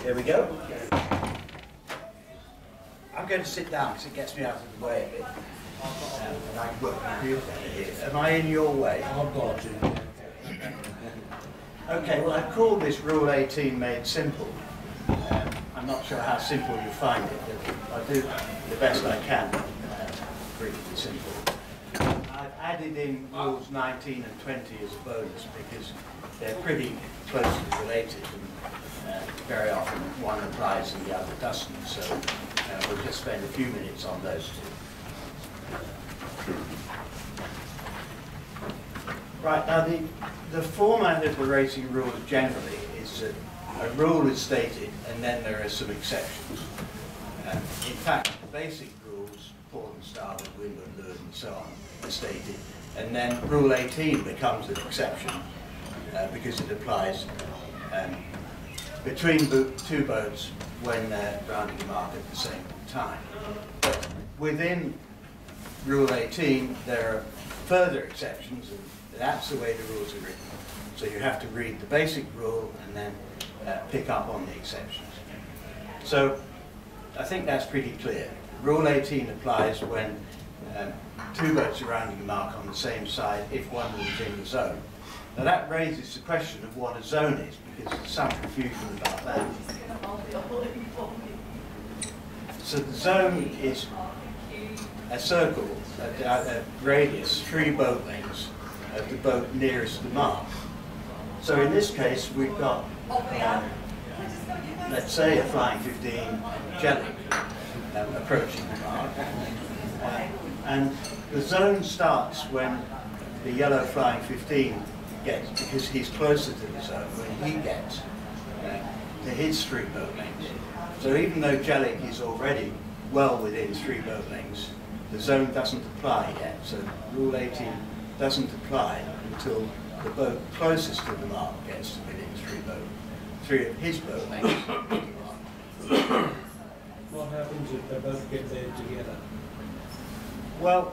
Here we go. I'm going to sit down because it gets me out of the way a bit. And I can work with you here. Am I in your way? I've got to. Okay, well I've called this Rule 18 made simple. I'm not sure how simple you find it, but I'll do the best I can to keep it simple. I've added in Rules 19 and 20 as a bonus because they're pretty closely related and very often one applies and the other doesn't, so we'll just spend a few minutes on those two. Right, now the format of the racing rules generally is that a rule is stated and then there are some exceptions. In fact, the basic rules, port and starboard, windward, leeward and so on, are stated, and then Rule 18 becomes an exception because it applies between two boats when they're rounding a mark at the same time. But within Rule 18 there are further exceptions, and that's the way the rules are written. So you have to read the basic rule and then pick up on the exceptions. So I think that's pretty clear. Rule 18 applies when two boats are rounding a mark on the same side if one is in the zone. Now that raises the question of what a zone is, because there's some confusion about that. So the zone is a circle, a radius, 3 boat lengths of the boat nearest the mark. So in this case we've got, let's say, a flying 15 jelly approaching the mark. And the zone starts when the yellow flying 15 gets, because he's closer to the zone, when he gets to his 3 boat lengths. So even though jelly is already well within 3 boat lengths, the zone doesn't apply yet. So Rule 18 doesn't apply until the boat closest to the mark gets to within 3 of his boat lengths. What happens if they both get there together? Well,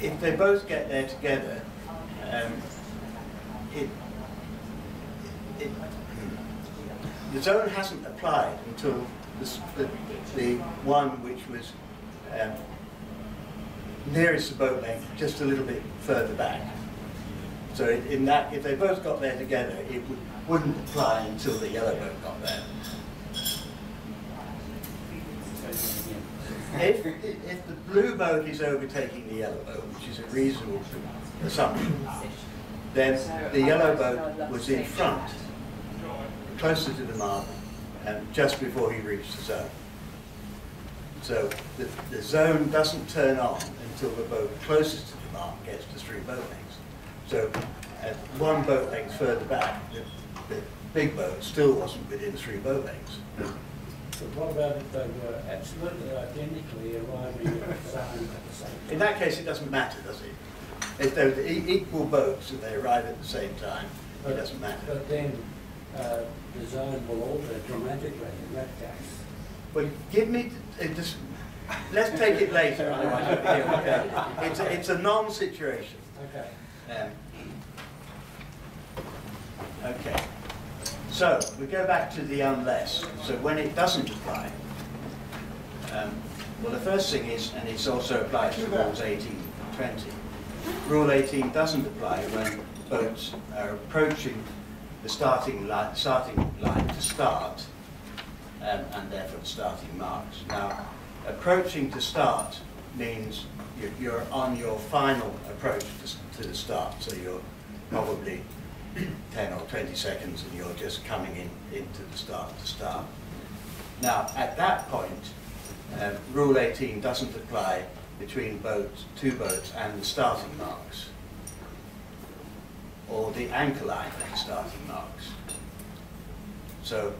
if they both get there together, the zone hasn't applied until the one which was nearest the boat length, just a little bit further back. So in that, if they both got there together, it wouldn't apply until the yellow boat got there. If the blue boat is overtaking the yellow boat, which is a reasonable assumption, then the yellow boat was in front, closer to the mark, just before he reached the zone. So the zone doesn't turn on until the boat closest to the mark gets to 3 boat lengths. So at 1 boat length further back, the big boat still wasn't within 3 boat lengths. But what about if they were absolutely identically arriving at the zone at the same time? In that case, it doesn't matter, does it? If they're equal boats and they arrive at the same time, it doesn't matter. But then the zone will alter dramatically in that case. Well, give me, let's take it later. It's a non-situation. Okay. Okay. So we go back to the unless. So when it doesn't apply, well, the first thing is, and it's also applied to Rules 18 and 20. Rule 18 doesn't apply when boats are approaching the starting line to start, and therefore starting marks. Now, approaching to start means you're on your final approach to the start, so you're probably 10 or 20 seconds and you're just coming into the start to start. Now, at that point, Rule 18 doesn't apply between two boats and the starting marks, or the anchor line and starting marks. So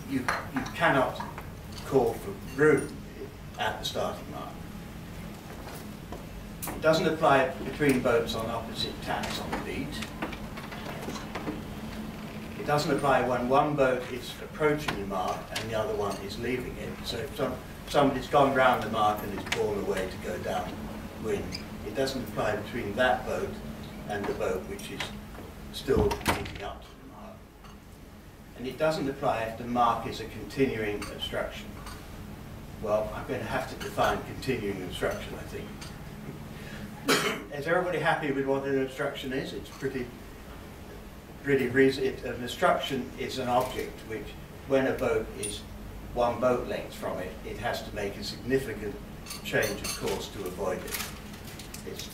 you cannot call for room at the starting mark. It doesn't apply between boats on opposite tacks on the beat. It doesn't apply when one boat is approaching the mark and the other one is leaving it. So if somebody's gone round the mark and is borne away to go downwind, it doesn't apply between that boat and the boat which is still leading up to the mark. and it doesn't apply if the mark is a continuing obstruction. Well, I'm going to have to define continuing obstruction, I think. Is everybody happy with what an obstruction is? It's pretty reason. An obstruction is an object which, when a boat is one boat length from it, it has to make a significant change of course to avoid it. It's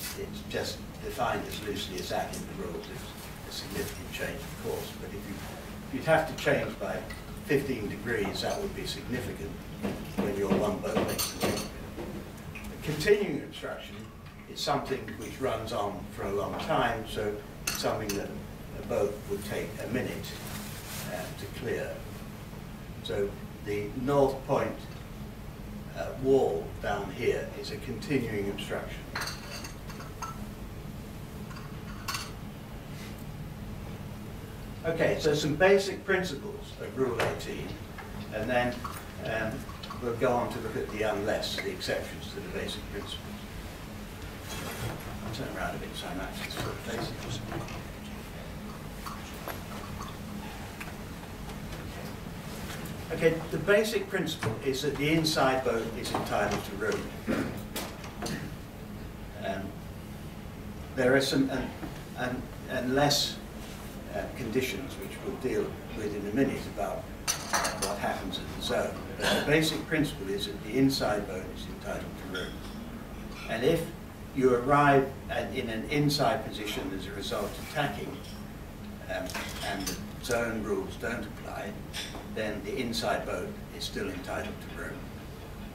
just defined as loosely as that in the rules. It's a significant change of course. But if you'd have to change by 15 degrees, that would be significant when you're one boat length. A continuing obstruction is something which runs on for a long time, so it's something that a boat would take a minute to clear. So the North Point wall down here is a continuing obstruction. Okay, so some basic principles of Rule 18, and then we'll go on to look at the unless, the exceptions to the basic principles. I'll turn around a bit so I'm actually sort of facing this. Okay, the basic principle is that the inside boat is entitled to room. There are some unless conditions which we'll deal with in a minute about what happens at the zone. But the basic principle is that the inside boat is entitled to room. And if you arrive in an inside position as a result of tacking, and the zone rules don't apply, then the inside boat is still entitled to room.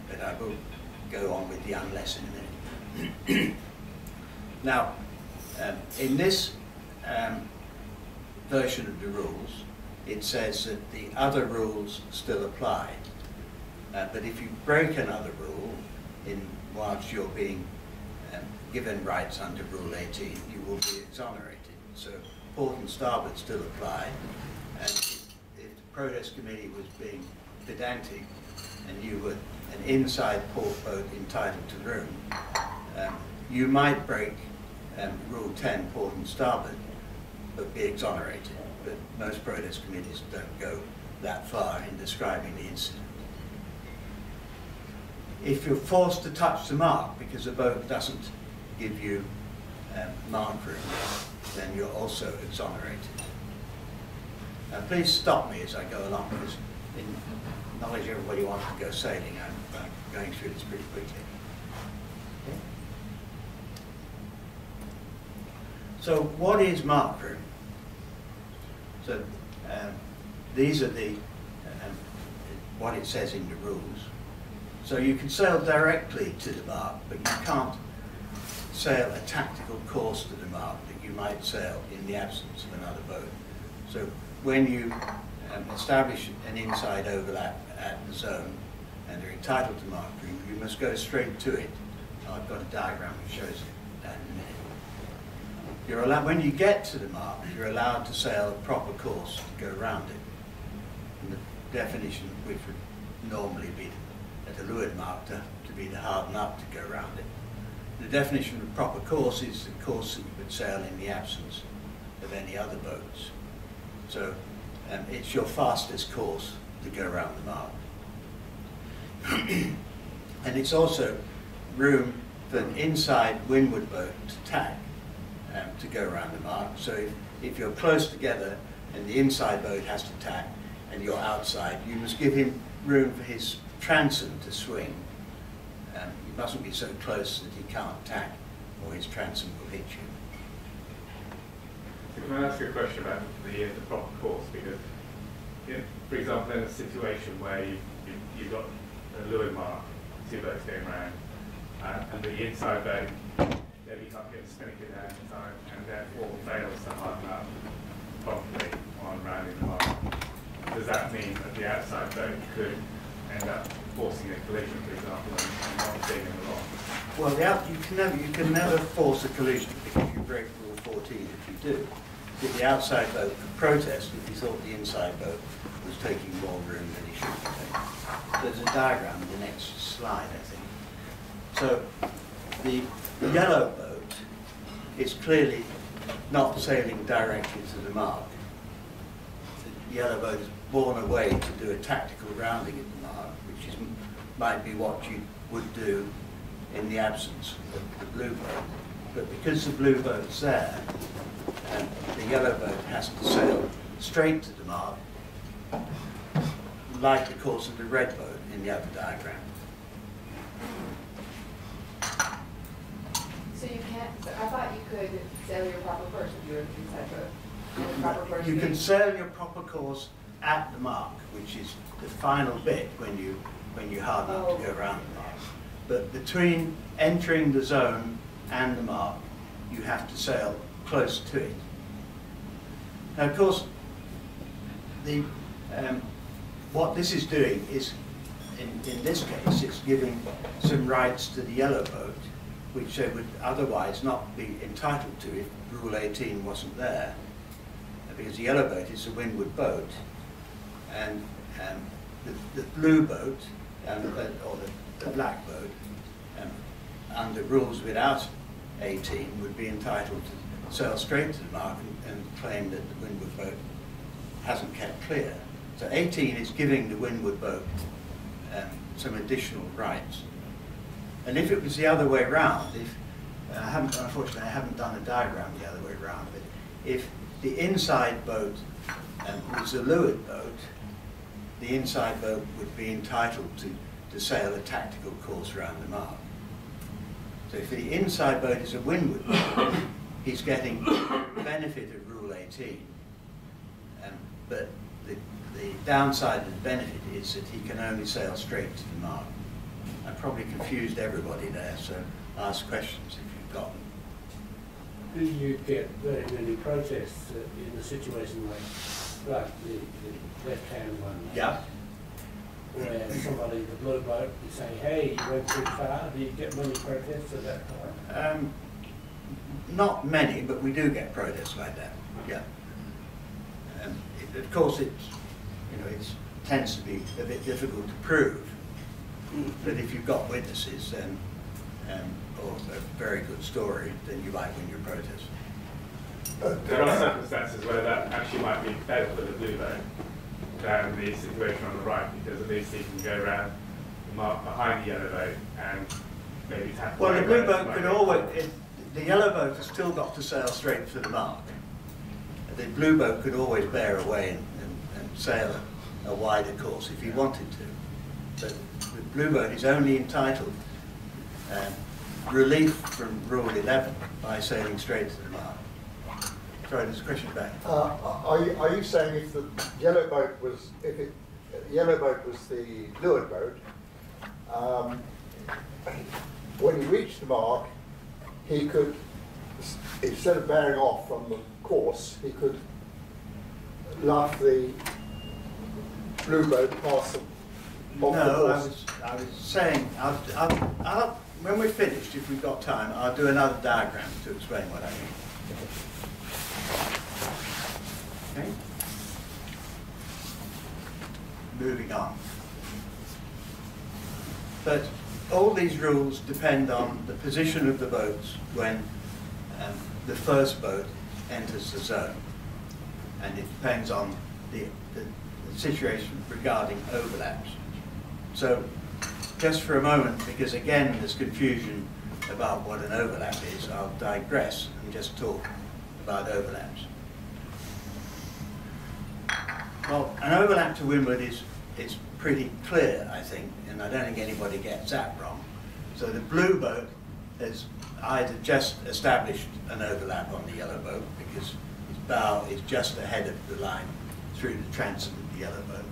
But I will go on with the unless in a minute. Now, in this version of the rules, it says that the other rules still apply. But if you break another rule whilst you're being given rights under Rule 18, you will be exonerated. So port and starboard still apply, and if the protest committee was being pedantic and you were an inside port boat entitled to room, you might break Rule 10, port and starboard, but be exonerated. But most protest committees don't go that far in describing the incident. If you're forced to touch the mark because the boat doesn't give you mark room, then you're also exonerated. Now please stop me as I go along, because in knowledge everybody wants to go sailing, I'm going through this pretty quickly. Okay. So what is mark room? So these are the what it says in the rules. So you can sail directly to the mark, but you can't sail a tactical course to the mark that you might sail in the absence of another boat. So when you establish an inside overlap at the zone and are entitled to mark room, you must go straight to it. I've got a diagram which shows that in a minute. You're allowed, when you get to the mark, you're allowed to sail a proper course to go around it. And the definition, which would normally be at a leeward mark to be the harden up to go around it. The definition of proper course is the course that you would sail in the absence of any other boats. So it's your fastest course to go around the mark. And it's also room for an inside windward boat to tack to go around the mark. So if you're close together and the inside boat has to tack and you're outside, you must give him room for his transom to swing. You mustn't be so close that he can't tack or his transom will hit you. Can I ask you a question about the proper course? Because, for example, in a situation where you've got a leeward mark, two boats going around, and the inside boat, you can't get spinnaker down in time, and therefore fails to harden up properly on rounding the mark. Does that mean that the outside boat could end up forcing a collision, for example, and not being in the wrong? Well, you can never force a collision because you break Rule 14 if you do. If the outside boat could protest if he thought the inside boat was taking more room than he should be taking. There's a diagram in the next slide, I think. So the yellow boat is clearly not sailing directly to the mark. yellow boat is borne away to do a tactical rounding at the mark, which is, might be what you would do in the absence of the blue boat. But because the blue boat's there, the yellow boat has to sail straight to the mark, like the course of the red boat in the other diagram. So you can't, so I thought you could sail your proper course if you were inside boat. The proper course You can being- sail your proper course at the mark, which is the final bit when you harden up to go around the mark. But between entering the zone and the mark, you have to sail close to it. Now, of course, what this is doing is, in this case, it's giving some rights to the yellow boat, which they would otherwise not be entitled to if Rule 18 wasn't there, because the yellow boat is a windward boat, and the blue boat, or the black boat, under rules without 18, would be entitled to sail straight to the mark and claim that the windward boat hasn't kept clear. So 18 is giving the windward boat some additional rights. And if it was the other way round, unfortunately I haven't done a diagram the other way round, but if the inside boat was a leeward boat, the inside boat would be entitled to sail a tactical course around the mark. So if the inside boat is a windward boat, he's getting the benefit of Rule 18, but the downside of the benefit is that he can only sail straight to the mark. I probably confused everybody there, so ask questions if you've got them. Do you get very many protests in a situation like the left-hand one? Yeah. Where somebody, the blue boat, you say, hey, you went too far. Do you get many protests at that time? Not many, but we do get protests like that. Yeah. Of course, it tends to be a bit difficult to prove. But if you've got witnesses, then or a very good story, then you might win your protest. There are circumstances where that actually might be better for the blue boat than the situation on the right, because at least he can go around the mark behind the yellow boat and maybe tackle. Well, the blue boat could always, the yellow boat has still got to sail straight for the mark. The blue boat could always bear away and sail a wider course if he wanted to. But the blue boat is only entitled relief from Rule 11 by sailing straight to the mark. Sorry, there's a question back. Are you saying if the yellow boat was the leeward boat, when he reached the mark, he could, instead of bearing off from the course, he could luff the blue boat past the No, I was saying, when we're finished, if we've got time, I'll do another diagram to explain what I mean. Okay? Moving on. But all these rules depend on the position of the boats when the first boat enters the zone. And it depends on the situation regarding overlaps. So, just for a moment, because again there's confusion about what an overlap is, I'll digress and just talk about overlaps. Well, an overlap to windward is pretty clear, I think, and I don't think anybody gets that wrong. So the blue boat has either just established an overlap on the yellow boat because its bow is just ahead of the line through the transom of the yellow boat,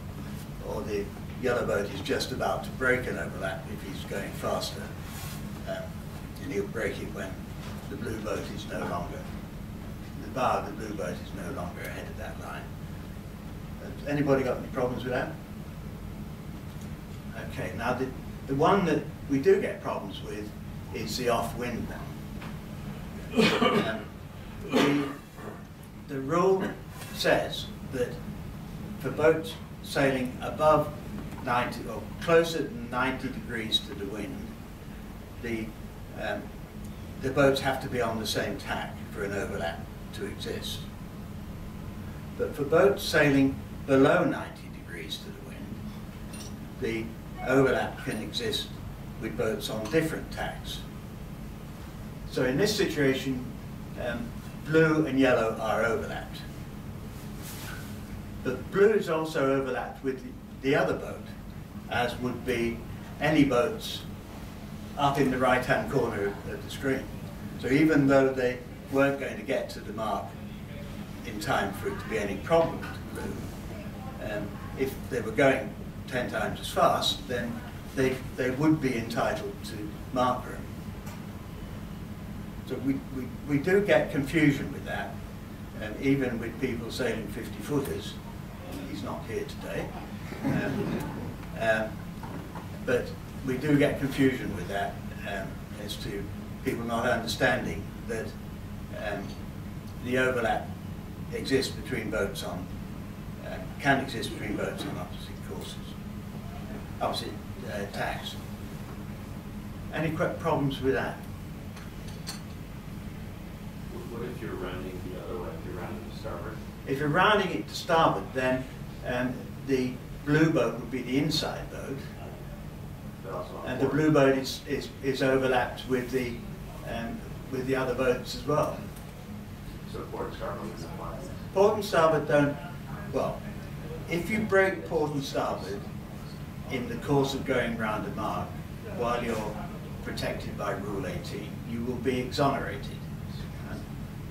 or the yellow boat is just about to break an overlap if he's going faster, and he'll break it when the blue boat is no longer, the bow of the blue boat is no longer ahead of that line. Has anybody got any problems with that? Okay, now the one that we do get problems with is the off-wind one. The rule says that for boats sailing above 90 or closer than 90 degrees to the wind, the boats have to be on the same tack for an overlap to exist. But for boats sailing below 90 degrees to the wind, the overlap can exist with boats on different tacks. So in this situation, blue and yellow are overlapped. But blue is also overlapped with the other boat, as would be any boats up in the right-hand corner of the screen. So even though they weren't going to get to the mark in time for it to be any problem to blue, if they were going 10 times as fast, then they would be entitled to mark room. So we do get confusion with that, even with people sailing 50-footers. He's not here today. But we do get confusion with that as to people not understanding that the overlap exists between boats on, can exist between boats on opposite courses, opposite tacks. Any problems with that? What if you're rounding the other way, if you're rounding to starboard? If you're rounding it to starboard, then the blue boat would be the inside boat, and the blue boat is overlapped with the other boats as well. So port and starboard is applied. Port and starboard don't, well, if you break port and starboard in the course of going round a mark while you're protected by Rule 18, you will be exonerated.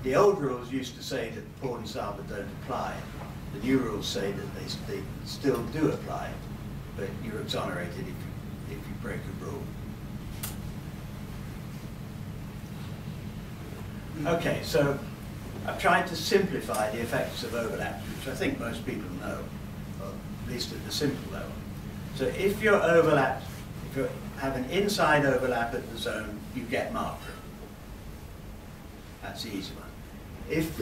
The old rules used to say that port and starboard don't apply. The new rules say that they still do apply, but you're exonerated if you break a rule. Okay, so I've tried to simplify the effects of overlap, which I think most people know, or at least at the simple level. So if you're overlapped, if you have an inside overlap at the zone, you get mark room. That's the easy one. If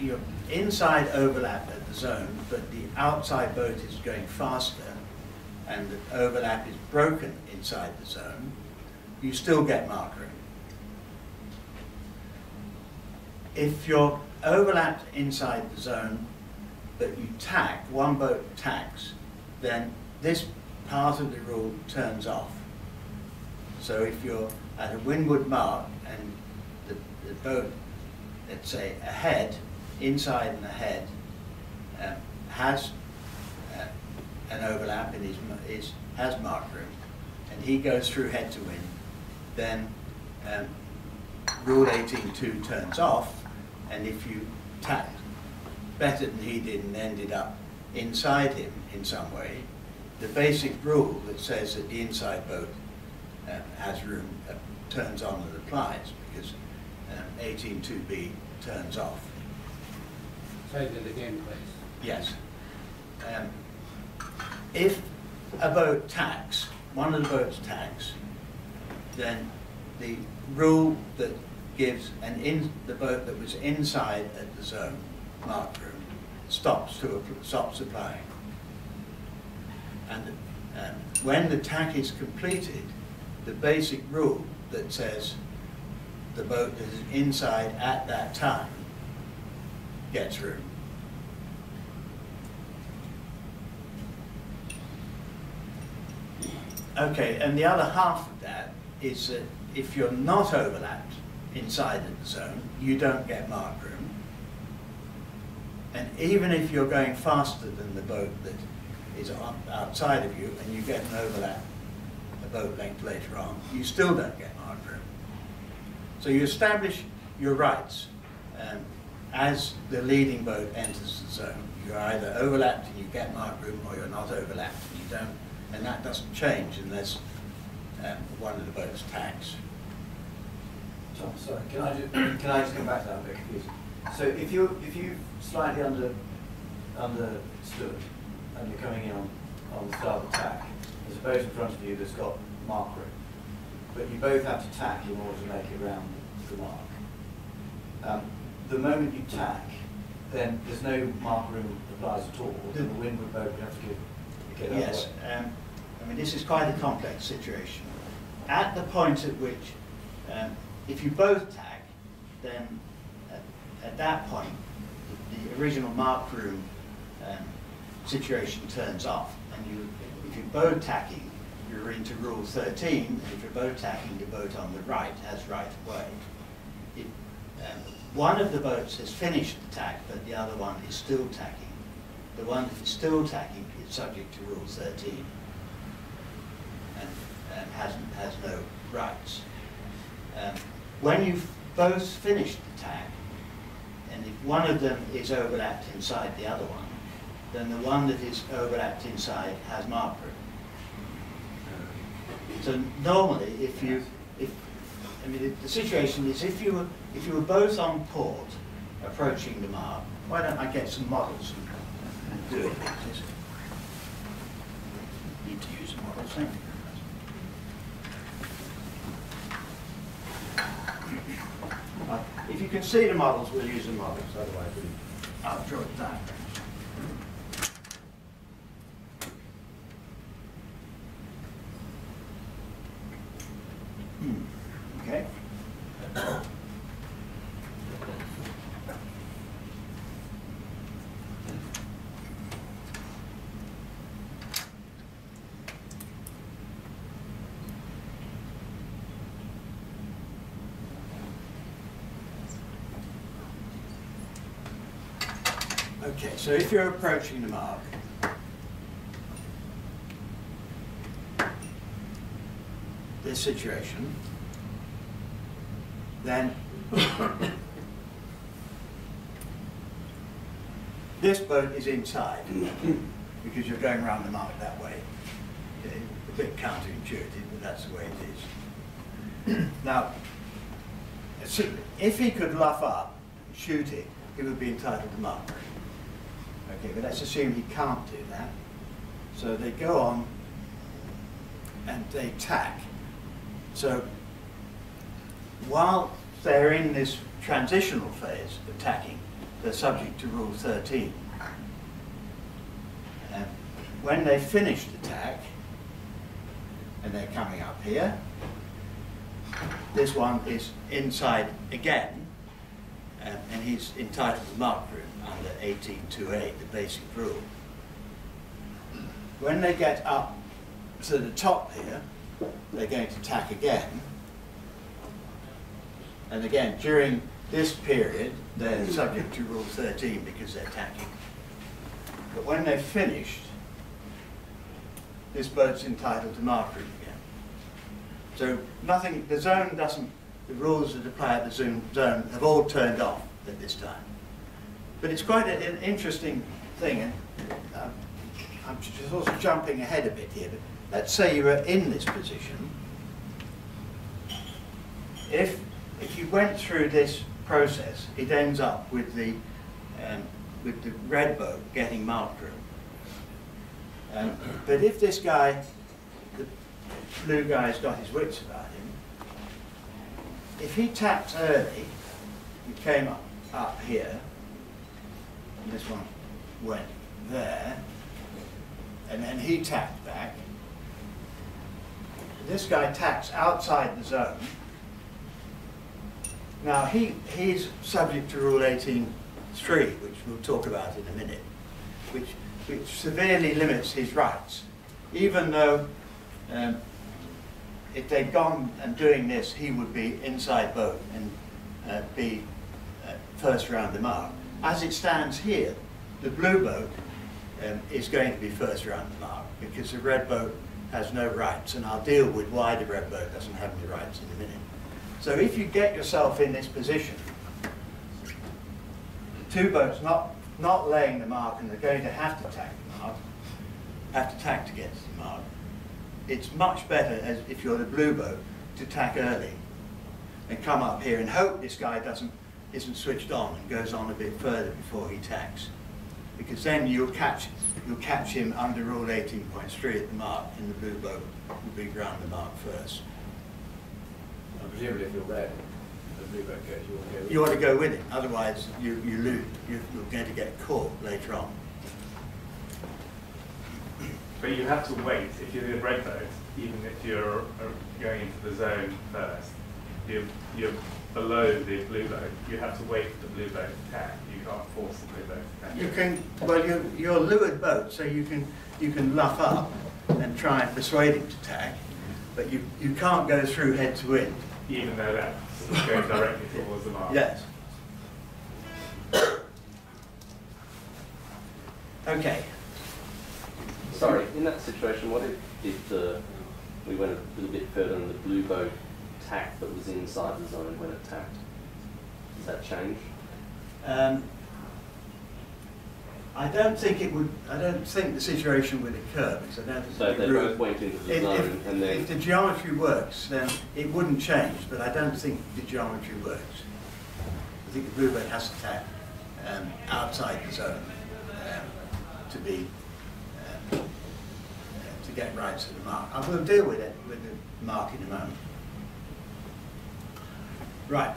you're inside overlap at the zone, but the outside boat is going faster, and the overlap is broken inside the zone, you still get mark room. If you're overlapped inside the zone, but you tack, one boat tacks, then this part of the rule turns off. So if you're at a windward mark and the boat, let's say ahead, inside and ahead, has an overlap and has mark room, and he goes through head to wind, then Rule 18.2 turns off, and if you tacked better than he did and ended up inside him in some way, the basic rule that says that the inside boat has room turns on and applies, because 18.2b turns off. Say that again, please. Yes. If a boat tacks, one of the boats tacks, then the rule that gives the boat that was inside at the zone mark room stops applying. And when the tack is completed, the basic rule that says the boat that is inside at that time gets room. Okay, and the other half of that is that if you're not overlapped inside of the zone, you don't get mark room. And even if you're going faster than the boat that is outside of you and you get an overlap a boat length later on, you still don't get mark room. So you establish your rights as the leading boat enters the zone. You're either overlapped and you get mark room, or you're not overlapped and you don't. And that doesn't change unless one of the boats tacks. Tom, sorry, can I just come back to that? I'm a bit confused. So if you slightly understood and you're coming in on the starboard tack, there's a boat in front of you that's got mark room, but you both have to tack in order to make it round the mark. The moment you tack, then there's no mark room applies at all. The windward boat would have to get out Yes, of the way. I mean, this is quite a complex situation. At the point at which, if you both tack, then at that point, the original mark room situation turns off. And if you're bow tacking, you're into rule 13, and if you're bow tacking, your boat on the right has right of way. One of the boats has finished the tack, but the other one is still tacking. The one that is still tacking is subject to rule 13 and has no rights. When you've both finished the tack, and if one of them is overlapped inside the other one, then the one that is overlapped inside has mark room. So normally, the situation is if you were both on port, approaching the mark. Why don't I get some models and do it? Need to use a model. Thank you very much. If you can see the models, we'll use the models. Otherwise, I'll draw it down. Okay. Okay, so if you're approaching the mark, this situation, then this boat is inside because you're going around the mark that way. Okay, a bit counterintuitive, but that's the way it is. Now, if he could luff up, shoot it, he would be entitled to mark. Okay, but let's assume he can't do that. So they go on and they tack. So while they're in this transitional phase of tacking, they're subject to rule 13. When they finish the tack, and they're coming up here, this one is inside again, and he's entitled to mark room under 18.2a, the basic rule. When they get up to the top here, they're going to tack again. And again, during this period, they're subject to rule 13 because they're tacking. But when they've finished, this boat's entitled to mark room again. So nothing, the zone doesn't, the rules that apply at the zone have all turned off at this time. But it's quite an interesting thing, and I'm just also jumping ahead a bit here, but let's say you were in this position. If you went through this process, it ends up with the red boat getting mark room. But if this guy, the blue guy's got his wits about him, if he tapped early, he came up here, and this one went there, and then he tapped back. This guy tacks outside the zone. Now he's subject to rule 18.3, which we'll talk about in a minute, which severely limits his rights. Even though if they'd gone and doing this, he would be inside boat and be first round the mark. As it stands here, the blue boat is going to be first round the mark because the red boat has no rights, and I'll deal with why the red boat doesn't have any rights in a minute. So if you get yourself in this position, two boats not laying the mark and they're going to have to tack the mark, have to tack to get to the mark, it's much better, as if you're the blue boat, to tack early and come up here and hope this guy isn't switched on and goes on a bit further before he tacks, because then you'll catch him under rule 18.3 at the mark, and the blue boat will be round the mark first. And presumably if you're red, the blue boat goes, you want to go with it, otherwise you lose. You're going to get caught later on. But you have to wait if you're in a red boat, even if you're going into the zone first. you're below the blue boat, you have to wait for the blue boat to tack. You can't force the blue boat to tack. You can, well, you're a leeward boat, so you can luff up and try and persuade him to tack, but you can't go through head to wind. Even though that's going directly towards the mark. Yes. Okay. Sorry, in that situation, what if we went a little bit further and the blue boat tacked but was inside the zone when it tacked? Does that change? I don't think it would. I don't think the situation would occur because I don't think. So if they both went into the zone and then. If the geometry works, then it wouldn't change. But I don't think the geometry works. I think the blue boat has to tack outside the zone to be to get right to the mark. I will deal with it with the mark in a moment. Right.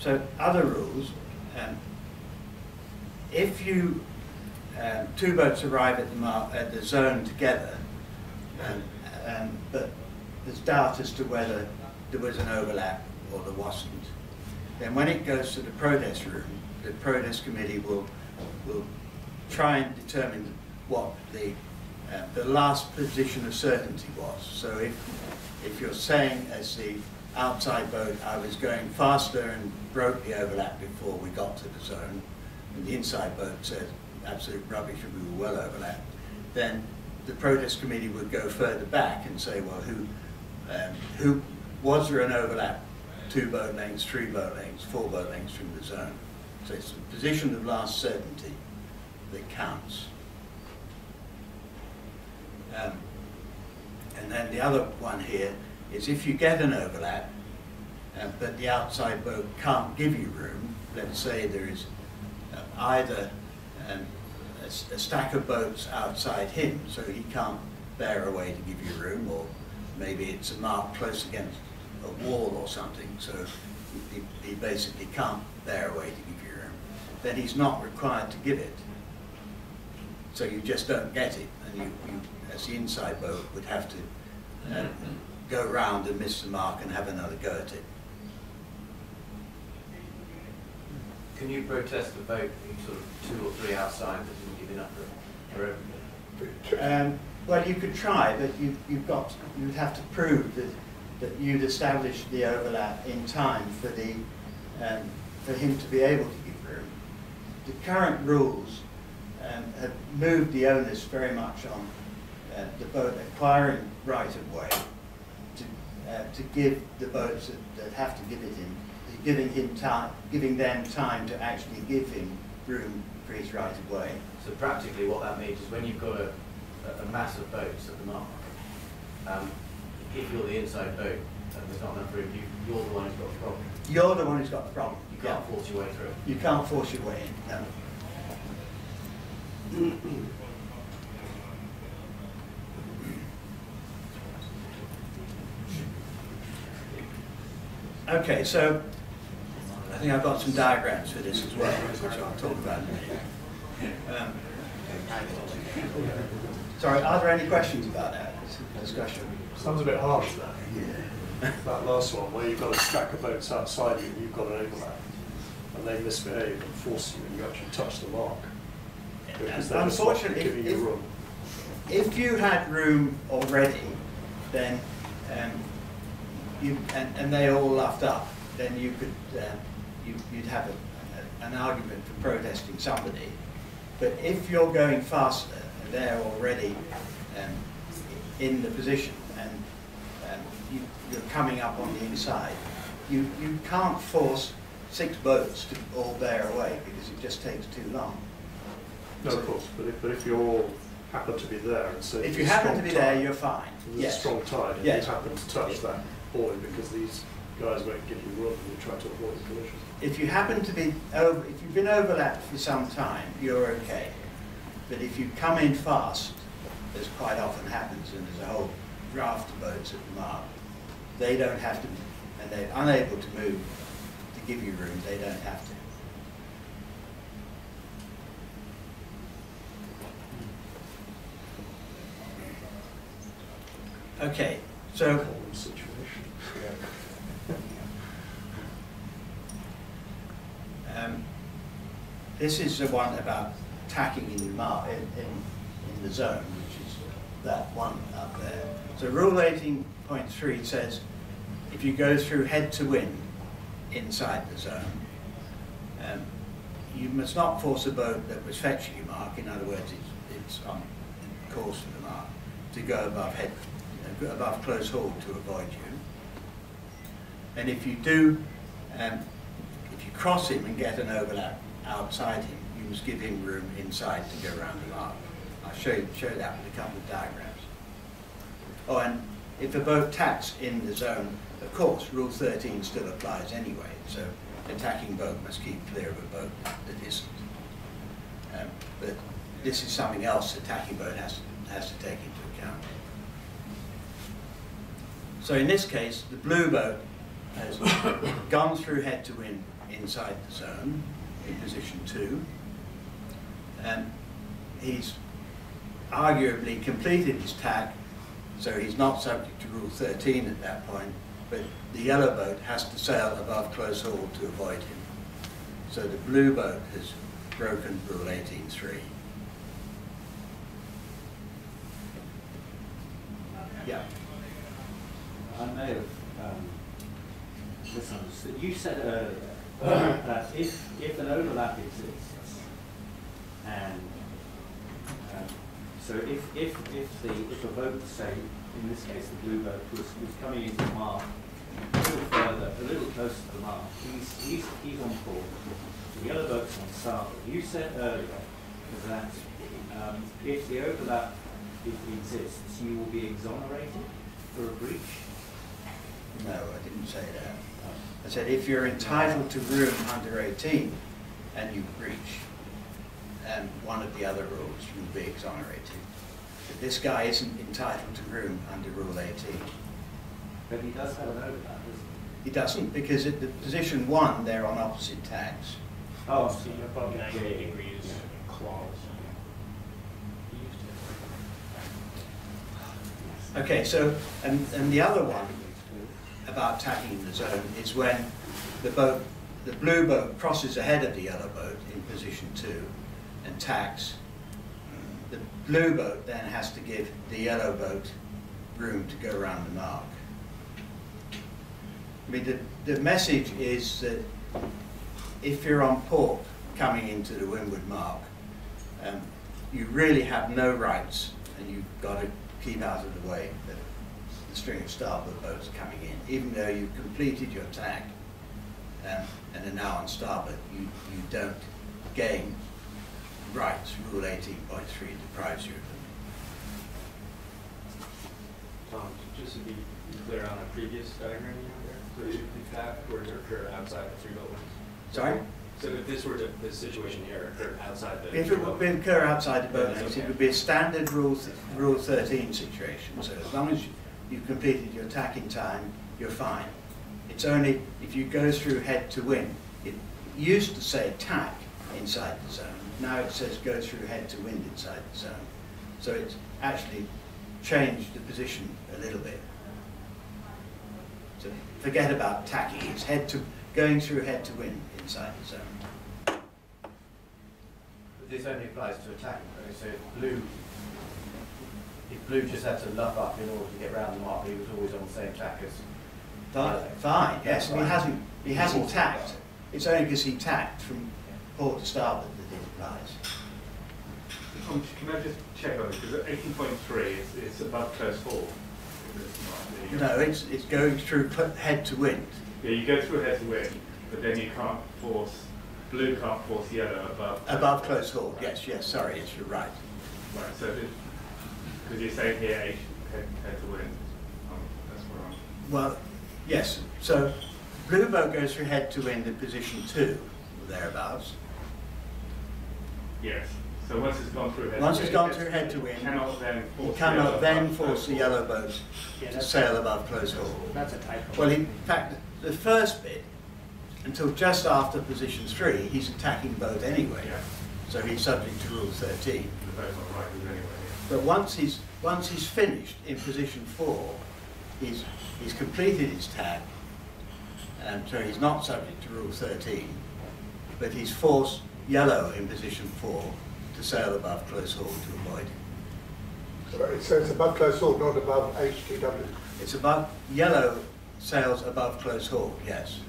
So other rules. If you two boats arrive at the zone together, but there's doubt as to whether there was an overlap or there wasn't, then when it goes to the protest room, the protest committee will try and determine what the last position of certainty was. So if you're saying as the outside boat, I was going faster and broke the overlap before we got to the zone, and the inside boat said absolute rubbish and we were well overlapped, then the protest committee would go further back and say, well, who was there an overlap? 2 boat lengths, 3 boat lengths, 4 boat lengths from the zone. So it's the position of last certainty that counts. And then the other one here is if you get an overlap, but the outside boat can't give you room, let's say there is either a stack of boats outside him, so he can't bear away to give you room, or maybe it's a mark close against a wall or something, so he basically can't bear away to give you room, then he's not required to give it. So you just don't get it, and you as the inside boat would have to go round and miss the mark and have another go at it. Can you protest the boat sort of 2 or 3 outside that isn't giving up for everything? Well, you could try, but you'd have to prove that you'd established the overlap in time for him to be able to give room. The current rules have moved the onus very much on the boat acquiring right of way to give the boats that have to give it in, giving them time to actually give him room for his right of way. So practically what that means is when you've got a mass of boats at the mark, if you're the inside boat and there's not enough room, you're the one who's got the problem. You're the one who's got the problem. You can't force your way through. You can't force your way in, no. Okay, so I think I've got some diagrams for this as well, which I'll talk about in a minute. Sorry, are there any questions about that discussion? Sounds a bit harsh, that. Yeah. That last one, where you've got a stack of boats outside you and you've got an overlap, and they misbehave and force you, and you actually touch the mark. Because they're just not giving you room. If you had room already, then and they all luffed up, then you could you'd have an argument for protesting somebody. But if you're going faster, and they're already in the position, and you're coming up on the inside, you can't force 6 boats to all bear away because it just takes too long. No, So, of course, but if you all happen to be there and say if you happen to be there, you're fine. there's Yes. a strong tide, and Yes. you happen to touch that buoy because these guys won't give you room and you try to avoid the collision. If you happen to be if you've been overlapped for some time, you're okay. But if you come in fast, as quite often happens, and there's a whole raft of boats at the mark, they don't have to, and they're unable to move to give you room, they don't have to. Okay, so Common situation. this is the one about tacking in the zone, which is that one up there. So rule 18.3 says if you go through head to wind inside the zone, you must not force a boat that was fetching your mark, in other words it's on course for the mark, to go above close haul to avoid you. And if you do, if you cross him and get an overlap outside him, you must give him room inside to go around the mark. I'll show that with a couple of diagrams. Oh, and if a boat tacks in the zone, of course, Rule 13 still applies anyway, so the tacking boat must keep clear of a boat that isn't. But this is something else the tacking boat has to take into account. So in this case, the blue boat has gone through head to wind inside the zone in position 2, and he's arguably completed his tack, so he's not subject to Rule 13 at that point, but the yellow boat has to sail above close haul to avoid him. So the blue boat has broken Rule 18.3. Yeah. I may have misunderstood. You said earlier that if an overlap exists, and so if a boat, say in this case the blue boat, was coming into the mark a little further, a little closer to the mark, he's on port. The yellow boat's on starboard. You said earlier that if the overlap exists, you will be exonerated for a breach. No, I didn't say that. I said if you're entitled to room under 18 and you breach one of the other rules, you'll be exonerated. But this guy isn't entitled to room under Rule 18. But he does have an overlap, doesn't he? He doesn't, because at the position 1 they're on opposite tacks. Oh, So you're above 90 degrees clause. Okay, so, and the other one about tacking in the zone is when the blue boat crosses ahead of the yellow boat in position 2 and tacks. The blue boat then has to give the yellow boat room to go around the mark. I mean, the message is that if you're on port coming into the windward mark, you really have no rights, and you've got to keep out of the way of the string of starboard boats coming in. Even though you've completed your tack and are now on starboard, you don't gain rights. Rule 18.3 deprives you of them. Tom, just to be clear on a previous diagram you had there, so if that were to occur outside the 3 buildings. Sorry? So if this were to, this situation here occurred outside the If it would occur outside the boat links, okay. it would be a standard Rule 13 situation. So as long as you've completed your tack in time, you're fine. It's only if you go through head to wind. It used to say tack inside the zone. Now it says go through head to wind inside the zone. So it's actually changed the position a little bit. So forget about tacking. It's going through head to wind inside the zone. But this only applies to attacking boats. So if blue just had to luff up in order to get round the mark, he was always on the same tack as Fine, yes. He hasn't tacked. It's only because he tacked from port to starboard that it applies. Can I just check on this? Because 18.3 it's above close haul. No, it's going through head to wind. Yeah, you go through head to wind, but then you can't force, blue can't force yellow Above close haul, yes, sorry, you're right. Right, so because you're saying here head to wind, that's wrong. Well, yes, so blue boat goes through head to wind in position 2, or thereabouts. Yes. So once it's gone through head Once to it's wind, gone through head to wind, you cannot then force the yellow boat to sail above close haul. That's a typo. Well, in fact, the first bit, until just after position 3, he's attacking boat anyway. Yeah. So he's subject to Rule 13. The boat's not right anyway. But once he's finished in position 4, he's completed his tack, and so he's not subject to Rule 13. But he's forced yellow in position 4 to sail above close haul to avoid. So it's above close haul, not above HTW. It's above, yellow sails above close haul, yes.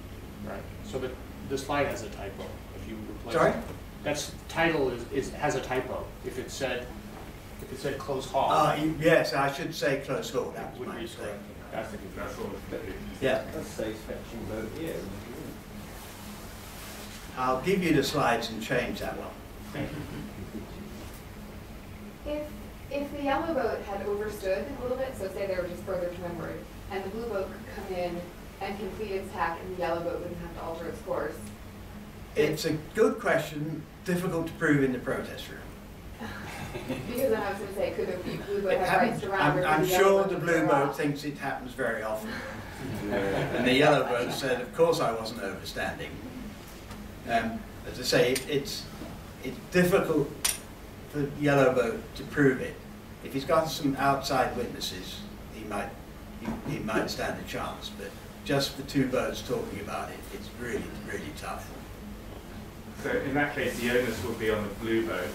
Right. So the slide has a typo. If you replace Sorry? That's title has a typo. If it said close haul. Yes, I should say close haul, that was would my be mistake. correct. That's the That's all it's going to be. Yeah, Let's say fetching boat here. I'll give you the slides and change that one. If the yellow boat had overstood a little bit, so say they were just further to windward, and the blue boat could come in and complete its tack, and the yellow boat wouldn't have to alter its course. It's a good question, difficult to prove in the protest room. Because then I was going to say, could the blue boat have rights to run over? I'm the yellow sure boat the and blue veer boat off? thinks it happens very often. And the yellow boat said, of course I wasn't overstanding. As I say, it's difficult for the yellow boat to prove it. If he's got some outside witnesses, he might stand a chance, but just the two boats talking about it, it's really, really tough. So in that case, the onus will be on the blue boat.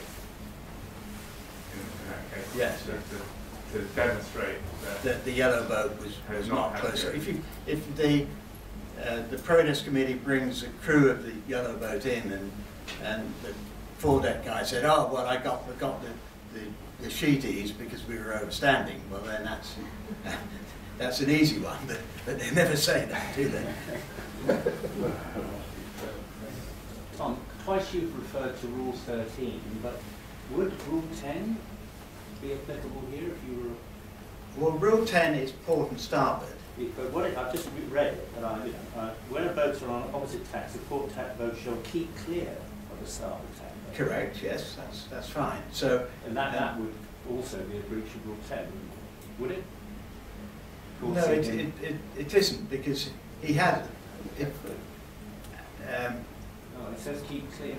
In that case, Yes. to demonstrate that The yellow boat was Has not not close. had If the protest committee brings a crew of the yellow boat in, and the foredeck guy said, "Oh well, I got the sheeties because we were overstanding." Well, then that's an easy one, but they never say that, do they? Tom, twice you've referred to Rule 13, but would Rule 10 be applicable here if you were? Well, Rule 10 is port and starboard. But what I've just read it, and when boats are on opposite tacks, the port tack boat shall keep clear of the starboard tack boat. Correct. Yes, that's fine. So, And that would also be a breach of Rule 10, would it? no, it isn't, because he had it. Oh, it says keep clear.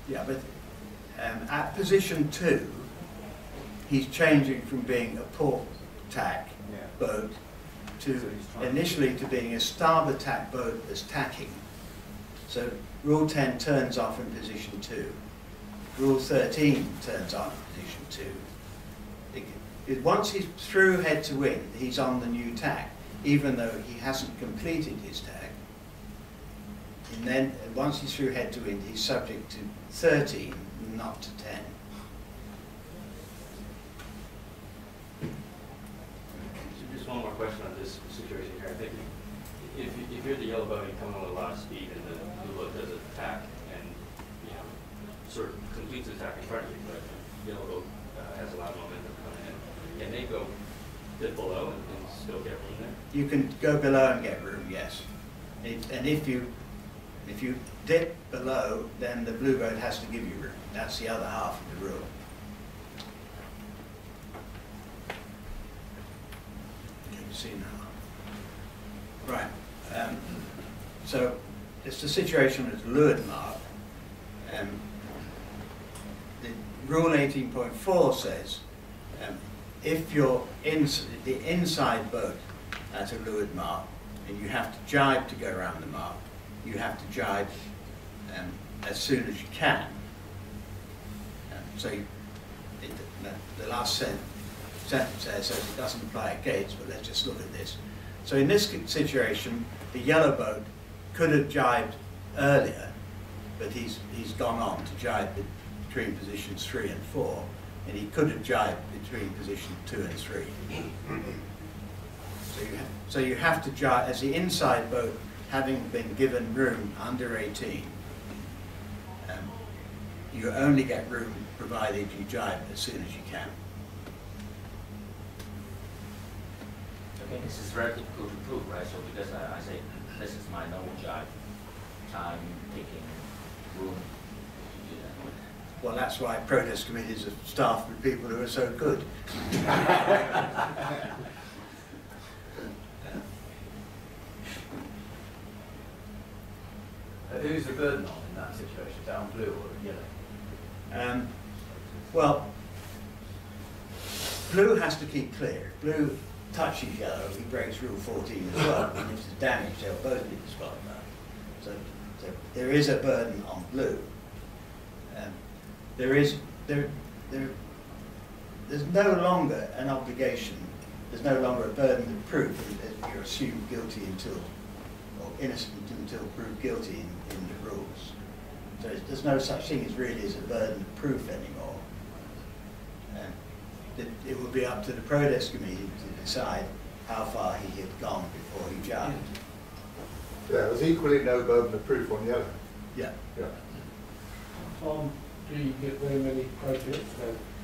Yeah, but at position 2, he's changing from being a port tack boat to initially to being a starboard tack boat that's tacking. So Rule 10 turns off in position 2. Rule 13 turns on in position 2. Once he's through head to wind, he's on the new tack, even though he hasn't completed his tack. And then once he's through head to wind, he's subject to 13, not to 10. So just one more question on this situation here. I think if you're the yellow boat and coming on a lot of speed and the blue boat does a tack and sort of completes the tack in front of you, but the yellow boat has a lot of momentum coming in, can they go dip below and still get room there? You can go below and get room, yes. And if you dip below, then the blue boat has to give you room. That's the other half of the rule. Can you see now? Right. So it's the situation with leeward mark. The Rule 18.4 says if you're the inside boat at a leeward mark and you have to jibe to go around the mark, you have to jibe as soon as you can. The last sentence there says it doesn't apply at gates, but let's just look at this. So in this situation, the yellow boat could have jibed earlier, but he's gone on to jibe between positions 3 and 4, and he could have jibed between position 2 and 3. So you have to jibe as the inside boat, having been given room under 18. You only get room provided you jibe as soon as you can. Okay, this is very difficult to prove, right? So because I say this is my normal jibe, time taking room. Well, that's why protest committees are staffed with people who are so good. Who's the burden on in that situation, down blue or yellow? Well, blue has to keep clear. If blue touches yellow, he breaks Rule 14 as well, and if there's damage, they'll both be disqualified. So there is a burden on blue. there's no longer an obligation, there's no longer a burden of proof that you're assumed guilty until, or innocent until proved guilty in the rules. So there's no such thing as really as a burden of proof anymore. It would be up to the protest committee to decide how far he had gone before he judged. Yeah, there's equally no burden of proof on the other. Yeah. Yeah. Tom, do you get very many protests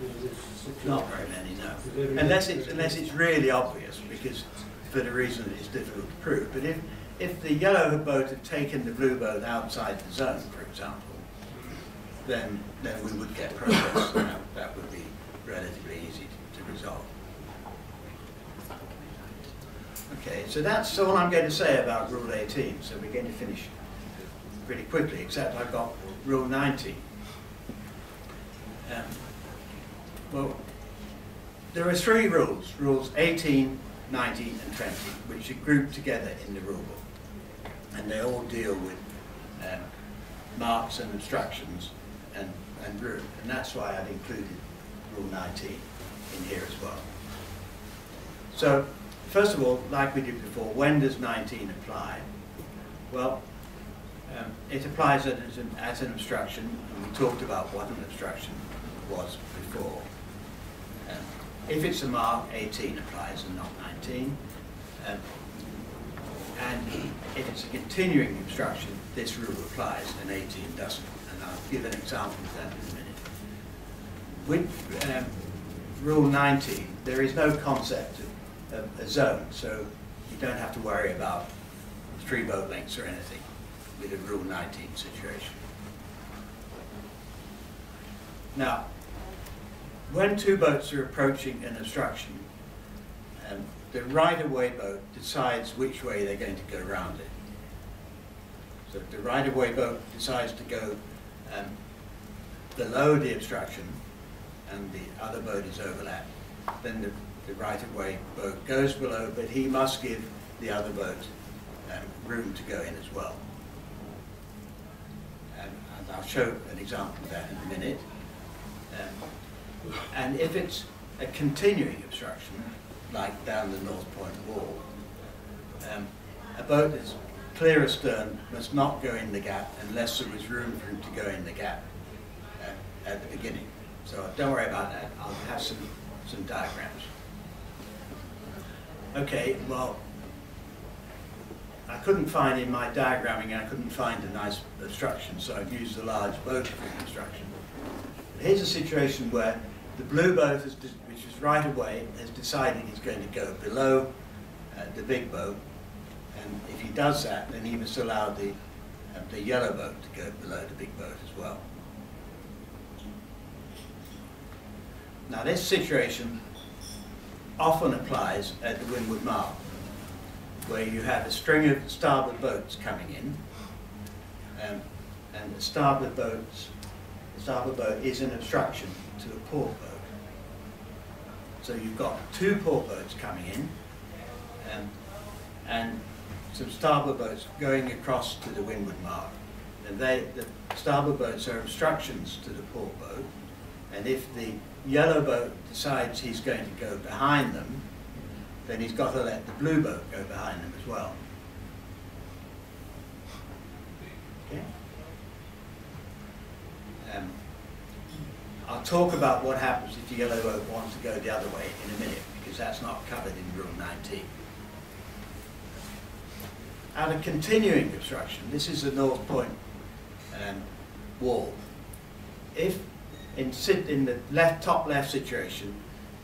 in this situation? Not very many, no. Unless it's really obvious, because for the reason that it's difficult to prove. But if the yellow boat had taken the blue boat outside the zone, for example, then we would get protests. That would be relatively easy to resolve. Okay, so that's all I'm going to say about Rule 18. So we're going to finish pretty quickly, except I've got Rule 19. Well, there are three rules, Rules 18, 19 and 20, which are grouped together in the rule book. And they all deal with marks and obstructions and room. And that's why I've included Rule 19 in here as well. So, first of all, like we did before, when does 19 apply? Well, it applies as an obstruction, and we talked about what an obstruction was before. If it's a mark, 18 applies and not 19. And if it's a continuing obstruction, this rule applies and 18 doesn't. And I'll give an example of that in a minute. With Rule 19, there is no concept of a zone, so you don't have to worry about 3 boat lengths or anything with a Rule 19 situation. Now, when 2 boats are approaching an obstruction, the right-of-way boat decides which way they're going to go around it. So if the right-of-way boat decides to go below the obstruction and the other boat is overlapped, then the right-of-way boat goes below, but he must give the other boat room to go in as well. And I'll show an example of that in a minute. And if it's a continuing obstruction, like down the North Point wall, a boat that's clear astern must not go in the gap unless there was room for him to go in the gap at the beginning. So don't worry about that. I'll have some diagrams. Okay, well, I couldn't find in my diagramming, I couldn't find a nice obstruction, so I've used a large boat for the obstruction. But here's a situation where the blue boat, which is right away, has decided he's going to go below the big boat, and if he does that, then he must allow the yellow boat to go below the big boat as well. Now this situation often applies at the windward mark, where you have a string of starboard boats coming in, and the starboard boat is an obstruction to a port boat. So you've got 2 port boats coming in, and some starboard boats going across to the windward mark. And the starboard boats are obstructions to the port boat, and if the yellow boat decides he's going to go behind them, then he's got to let the blue boat go behind them as well. Okay? I'll talk about what happens if the yellow boat wants to go the other way in a minute, because that's not covered in Rule 19. At a continuing obstruction, this is the North Point wall. If in the top left situation,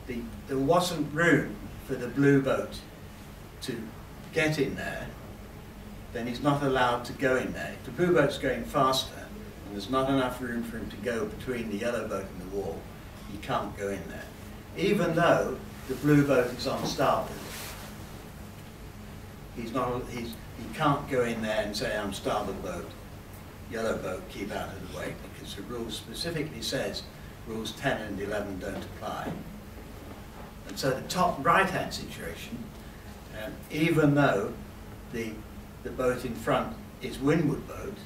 there wasn't room for the blue boat to get in there, then he's not allowed to go in there. If the blue boat's going faster and there's not enough room for him to go between the yellow boat and the wall, he can't go in there, even though the blue boat is on starboard. He can't go in there and say, I'm starboard boat, yellow boat, keep out of the way, because the rule specifically says rules 10 and 11 don't apply. And so the top right-hand situation, even though the boat in front is windward boat,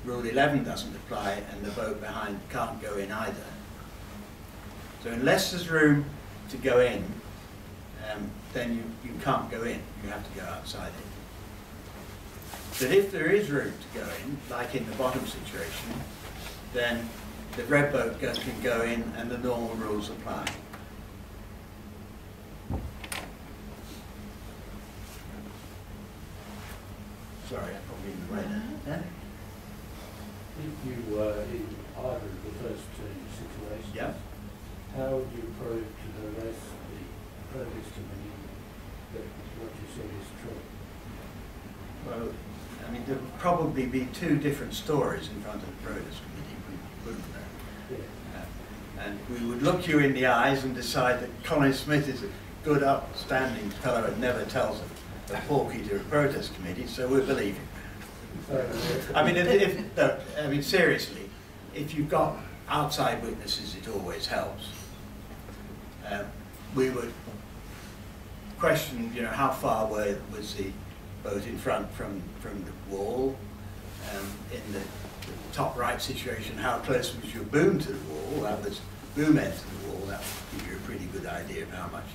Rule 11 doesn't apply, and the boat behind can't go in either. So unless there's room to go in, then you can't go in. You have to go outside it. But if there is room to go in, like in the bottom situation, then the red boat can go in and the normal rules apply. Sorry, I'm probably in the way there. If you were in either of the first two situations, Yeah. how would you prove to the rest of the protest committee that what you said is true? Well, I mean, there would probably be two different stories in front of the protest committee, wouldn't there? Yeah. And we would look you in the eyes and decide that Colin Smith is a good, upstanding fellow and never tells a porky to a protest committee, so we'll believe him. I mean, seriously, if you've got outside witnesses, it always helps. We would question, how far away was the boat in front from the wall. In the top right situation, how close was your boom to the wall? That was boom end to the wall. That would give you a pretty good idea of how much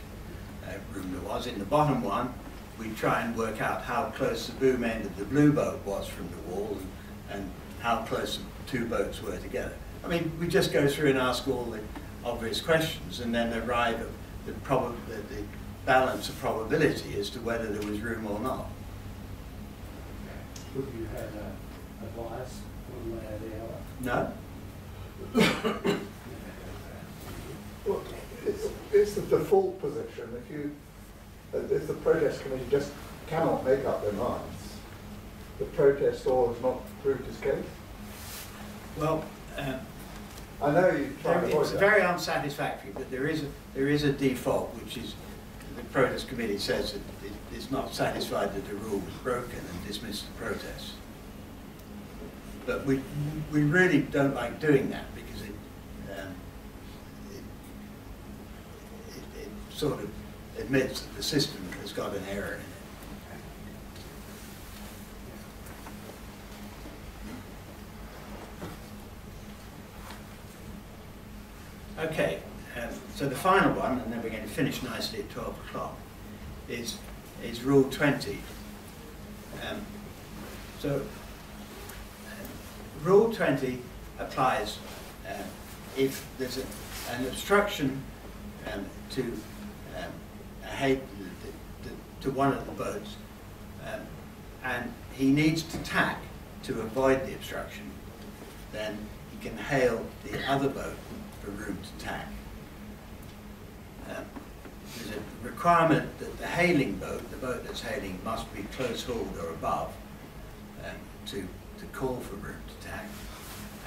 room there was. In the bottom one, we try and work out how close the boom end of the blue boat was from the wall and how close the two boats were together. I mean, we just go through and ask all the obvious questions and then arrive at the balance of probability as to whether there was room or not. Would you have a bias one way or the other? No. Well, it's the default position. If the protest committee just cannot make up their minds, the protestor has not proved his case. Well, I know you try to avoid it's that. very unsatisfactory, but there is a default, which is the protest committee says that it's not satisfied that the rule was broken and dismissed the protest. But we really don't like doing that because it sort of admits that the system has got an error in it. Okay, so the final one, and then we're going to finish nicely at 12 o'clock, is Rule 20. Rule 20 applies if there's an obstruction to one of the boats, and he needs to tack to avoid the obstruction, then he can hail the other boat for room to tack. There's a requirement that the hailing boat, the boat that's hailing, must be close hauled or above to call for room to tack,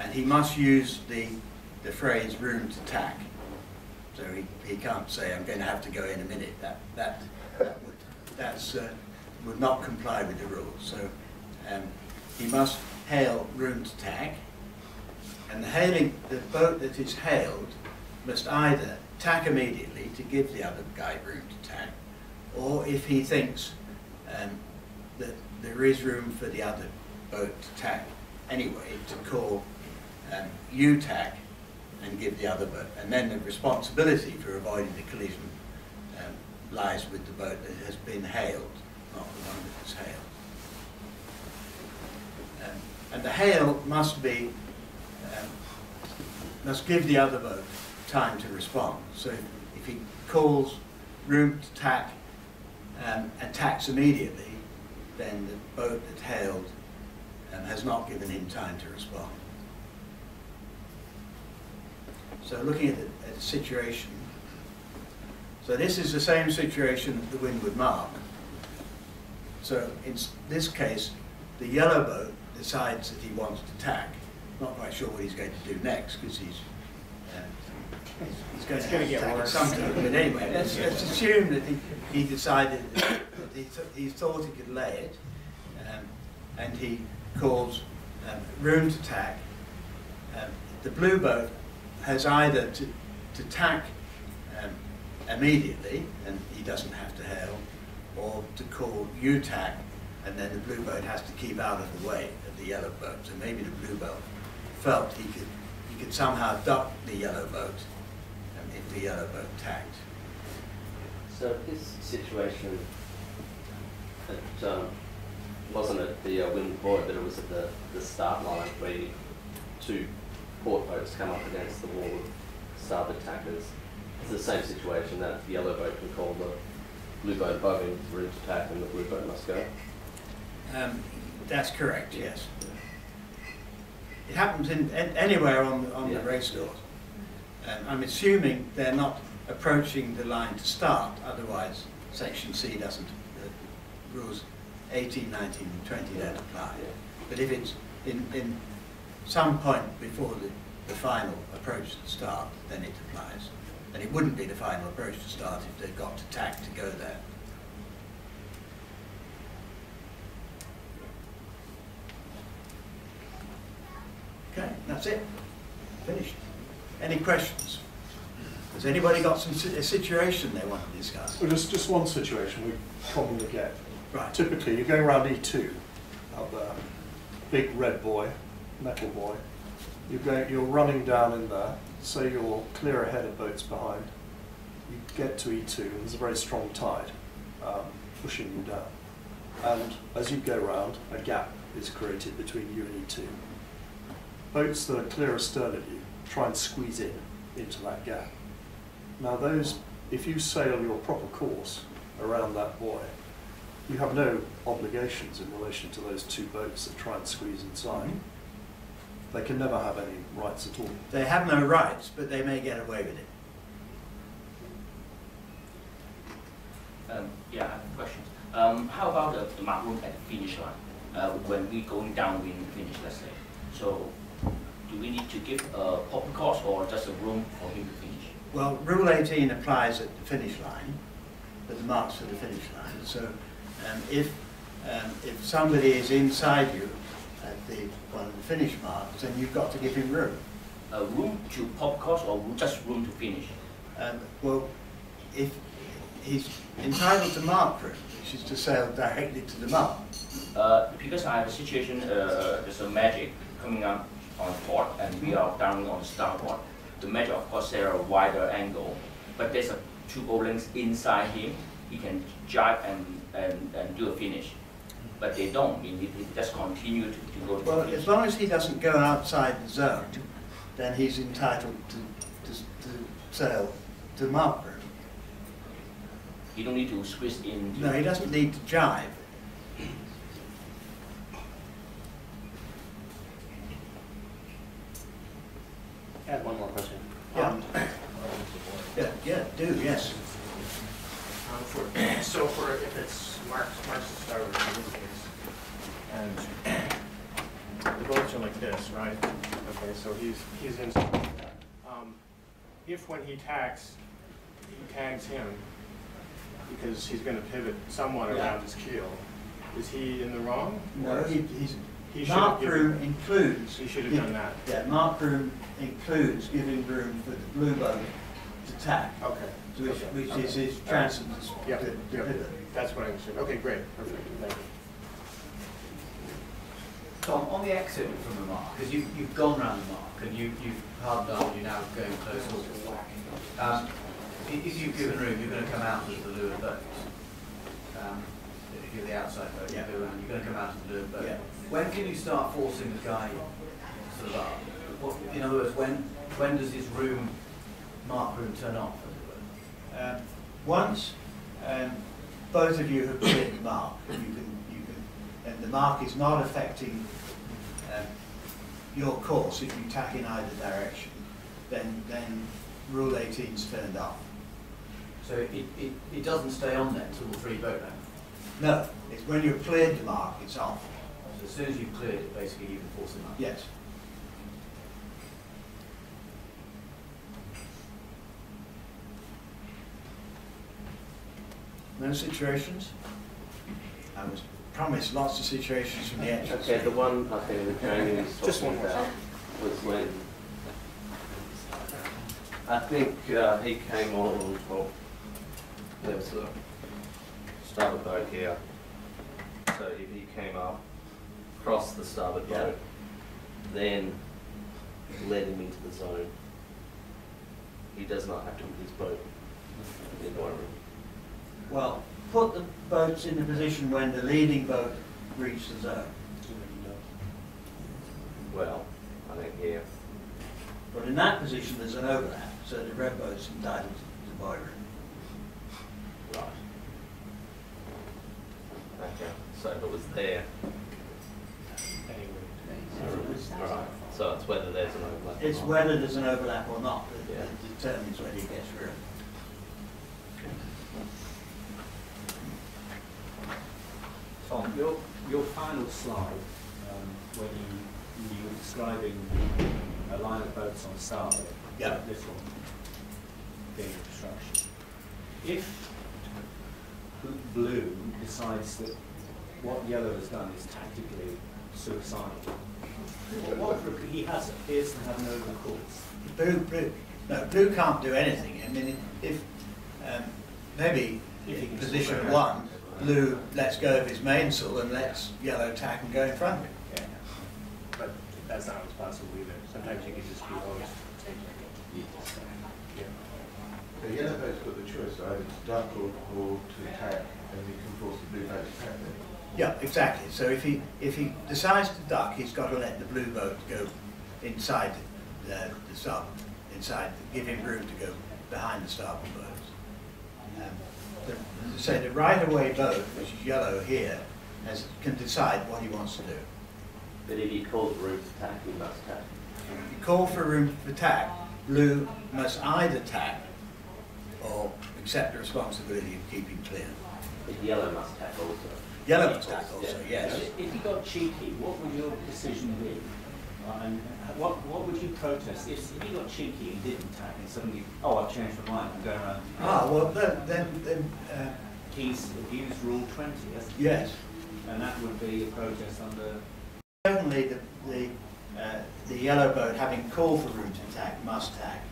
and he must use the phrase room to tack. So he can't say, I'm going to have to go in a minute. That would not comply with the rules. So he must hail room to tack, and the boat that is hailed must either tack immediately to give the other guy room to tack, or if he thinks that there is room for the other boat to tack anyway, to call you tack and give the other boat. And then the responsibility for avoiding the collision lies with the boat that has been hailed, not the one that is hailed. And the hail must give the other boat time to respond. So if he calls room to tack and tacks immediately, then the boat that hailed has not given him time to respond. So looking at the situation, so this is the same situation at the windward mark. So in this case, the yellow boat decides that he wants to tack. Not quite sure what he's going to do next because he's going to have to tack at some time. But anyway, let's assume that he decided that he thought he could lay it, and he calls room to tack. The blue boat has either to tack immediately, and he doesn't have to hail, or to call you tack and then the blue boat has to keep out of the way of the yellow boat. So maybe the blue boat felt he could somehow duck the yellow boat if the yellow boat tacked. So his situation, it wasn't at the windward, but it was at the start line where two port boats come up against the wall of starboard tackers. It's the same situation that the yellow boat can call the blue boat above him for him to tack, and the blue boat must go. That's correct, yes. It happens anywhere on the race course. I'm assuming they're not approaching the line to start, otherwise section C doesn't, rules 18, 19 and 20 don't apply. But if it's in some point before the final approach to start, then it applies. And it wouldn't be the final approach to start if they've got to tack to go there. Okay, that's it. Finished. Any questions? Has anybody got a situation they want to discuss? Well, just one situation we commonly get. Right. Typically, you're going around E2 out there, big red buoy, metal buoy. You're running down in there. Say you're clear ahead of boats behind. You get to E2, and there's a very strong tide pushing you down. And as you go round, a gap is created between you and E2. Boats that are clear astern of you try and squeeze into that gap. Now those, if you sail your proper course around that buoy, you have no obligations in relation to those two boats that try and squeeze inside. Mm-hmm. They can never have any rights at all. They have no rights, but they may get away with it. Yeah, I have a question. How about the mark room at the finish line? When we're going downwind finish, let's say. So, do we need to give a proper course or just a room for him to finish? Well, Rule 18 applies at the finish line, at the marks for the finish line. So, if somebody is inside you at one of the finish marks, then you've got to give him room. A room to pop course or just room to finish? Well, if he's entitled to mark room, which is to sail directly to the mark. Because I have a situation, there's a magic coming up on port and we are down on starboard. The magic, of course, there are a wider angle, but there's two bowlings inside him. He can jibe and do a finish. But they don't. I mean, they just continue to go to well, finish. as long as he doesn't go outside the zone, then he's entitled to sail to mark room. You don't need to squeeze in. No, he doesn't need to jibe. I have one more question. Yeah. Yes. So if it's marks to starboard in this case, and the boats are like this, right? Okay, so he's in. If when he tags him, because he's going to pivot somewhat around his keel, is he in the wrong? No, he mark room includes. He should have done that. Yeah, mark room includes giving room for the blue boat to tack. Okay. Which is his chance to pivot. That's what I understood. Okay, great. Perfect. Thank you. Tom, on the exit from the mark, because you've gone round the mark and you've hard done, you're now going close to if you've given room, you're going to come out of the leeward boat. If you're the outside boat, you go around, you're going to come out of the leeward boat. Yeah. When can you start forcing the guy sort of up? In other words, when does his mark room turn off? Once both of you have cleared the mark, you can, and the mark is not affecting your course if you tack in either direction, then Rule 18 is turned off. So it doesn't stay on then until the free boat length? No, it's when you've cleared the mark, it's off. So as soon as you've cleared it, basically you can force him up? Yes. No situations? I was promised lots of situations from the entrance. Okay, the one I think that Jamie was Just one talking about was when I think he came on top. There was a starboard boat here. So if he came up, crossed the starboard Yeah. boat, then led him into the zone, he does not have to put his boat in the environment. Well, put the boats in the position when the leading boat reached the zone. Well, I think here. But in that position, there's an overlap, so the red boat's entitled to the boiler. Right. Okay, so if it was there. Alright, so it's whether there's an overlap. It's or not. whether there's an overlap or not that Yeah. determines whether he gets through. Tom, your final slide, when you were describing a line of boats on starboard, Yeah. this one being obstruction. If blue decides that what yellow has done is tactically suicidal, he appears to have no recourse. Blue can't do anything. I mean, if maybe in position one, blue lets go of his mainsail and lets yellow tack and go in front of him. Yeah. But that's not always possible either. Sometimes you can just be always taking it. Yeah. The yellow boat's got the choice either to duck or to attack, and you can force the blue boat to attack them. Yeah, exactly. So if he decides to duck, he's got to let the blue boat go inside the starboard, give him room to go behind the starboard boat. So the right-of-way boat, which is yellow here, can decide what he wants to do. But if he calls room to tack, he must tack. If you call for room for tack, blue must either tack or accept the responsibility of keeping clear. But yellow must tack also. Yellow must tack also, Yeah. yes. If he got cheeky, what would your decision be? And what would you protest if he got cheeky and didn't tack and suddenly, oh, I've changed my mind, I'm going around. Well, then He's abused Rule 20, hasn't he? yes. And that would be a protest under. Certainly, the yellow boat, having called for room to tack, must tack.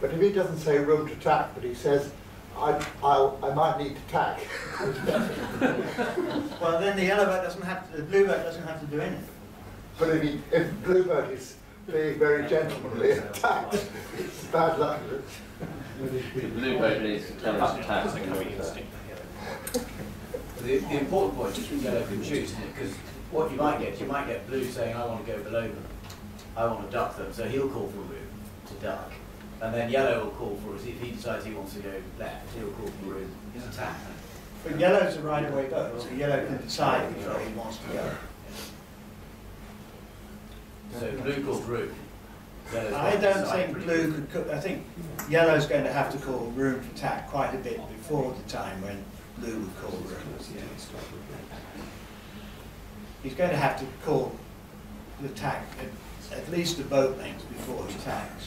But if he doesn't say room to tack, but he says, I might need to tack. Well, then the yellow boat doesn't have to, the blue boat doesn't have to do anything. But if blue boat is being very gentlemanly and tacked, it's bad luck. The blue boat needs to tell us to tack. The important point is that yellow can choose, isn't it? Because what you might get blue saying, I want to go below them, I want to duck them, so he'll call for room to duck. And then yellow will call for, if he decides he wants to go left, he'll call for room to tack. But yellow's a right-of-way boat, so yellow can decide where he wants to go. So blue calls room. I don't think blue could, I think yellow's going to have to call room for tack quite a bit before the time when blue would call room. He's going to have to call the tack at least a boat length before he tacks.